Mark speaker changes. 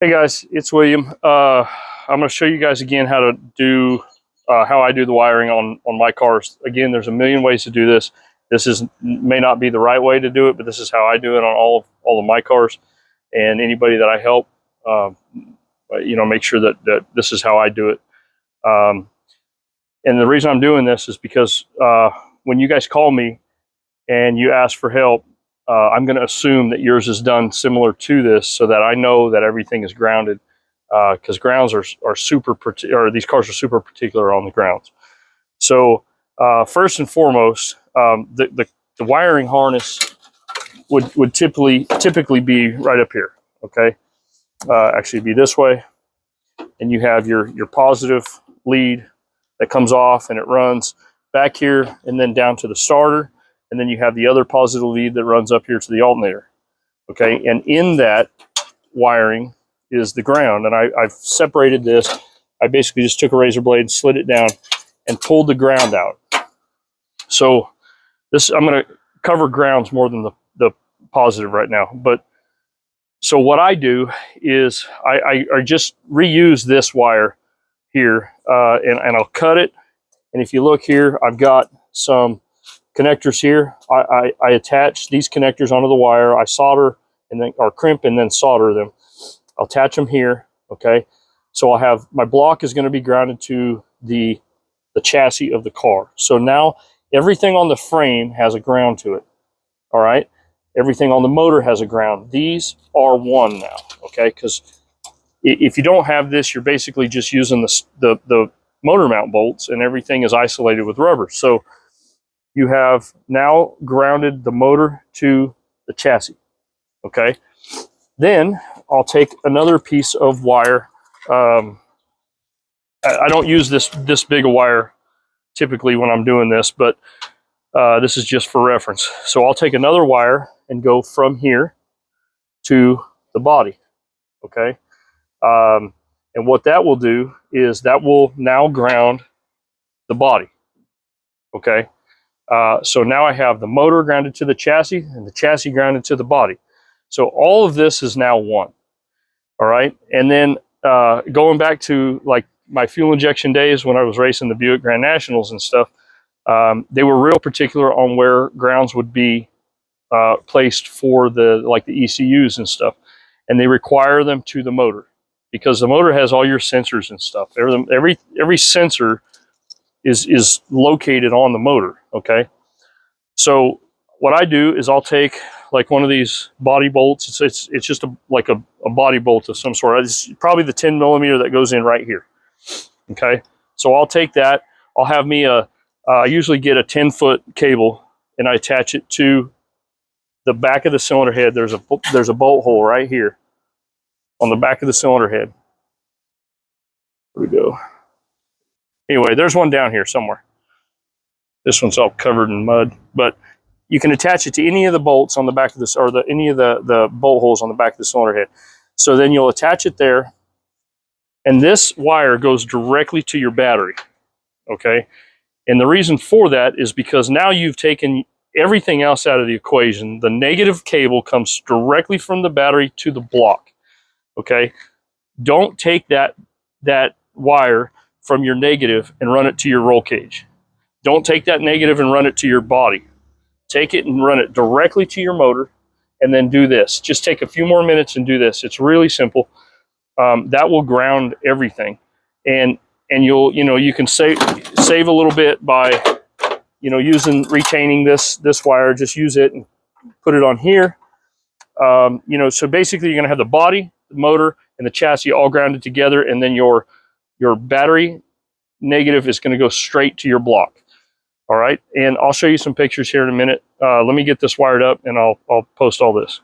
Speaker 1: Hey guys, it's William. I'm going to show you guys again how to do how I do the wiring on my cars. Again, there's a million ways to do this. This may not be the right way to do it, but this is how I do it on all of my cars. And anybody that I help, make sure that this is how I do it. And the reason I'm doing this is because when you guys call me and you ask for help, I'm going to assume that yours is done similar to this, so that I know that everything is grounded, because grounds are super, or these cars are super particular on the grounds. So first and foremost, the wiring harness would typically be right up here. Okay, actually be this way, and you have your positive lead that comes off and it runs back here and then down to the starter. And then you have the other positive lead that runs up here to the alternator. Okay, and in that wiring is the ground. And I've separated this. I basically just took a razor blade, slid it down, and pulled the ground out. So I'm going to cover grounds more than the positive right now. But so what I do is I just reuse this wire here, and I'll cut it. And if you look here, I've got some connectors here. I attach these connectors onto the wire. I solder or crimp and then solder them. I'll attach them here. Okay, so I'll have my block is going to be grounded to the chassis of the car. So now everything on the frame has a ground to it. All right, everything on the motor has a ground. These are one now. Okay, because if you don't have this, you're basically just using the motor mount bolts, and everything is isolated with rubber. So you have now grounded the motor to the chassis. Okay, then I'll take another piece of wire. I don't use this big a wire typically when I'm doing this, but this is just for reference. So I'll take another wire and go from here to the body. Okay, and what that will do is that will now ground the body. Okay. So now I have the motor grounded to the chassis and the chassis grounded to the body. So all of this is now one. All right. And then going back to like my fuel injection days when I was racing the Buick Grand Nationals and stuff, they were real particular on where grounds would be placed for the ECUs and stuff. And they require them to the motor, because the motor has all your sensors and stuff. Every sensor is located on the motor. Okay, so what I do is I'll take like one of these body bolts. It's just like a body bolt of some sort. It's probably the 10 millimeter that goes in right here. Okay, so I'll take that. I'll have me I usually get a 10-foot cable, and I attach it to the back of the cylinder head. There's a bolt hole right here on the back of the cylinder head. There we go. Anyway, there's one down here somewhere. This one's all covered in mud, but you can attach it to any of the bolts on the back of this, or any of the bolt holes on the back of the cylinder head. So then you'll attach it there, and this wire goes directly to your battery. Okay, and the reason for that is because now you've taken everything else out of the equation. The negative cable comes directly from the battery to the block. Okay, don't take that wire from your negative and run it to your roll cage. Don't take that negative and run it to your body. Take it and run it directly to your motor, and then do this. Just take a few more minutes and do this. It's really simple. That will ground everything, and you can save a little bit by retaining this wire. Just use it and put it on here. So basically you're going to have the body, the motor, and the chassis all grounded together, and then your battery negative is going to go straight to your block. All right, and I'll show you some pictures here in a minute. Let me get this wired up, and I'll post all this.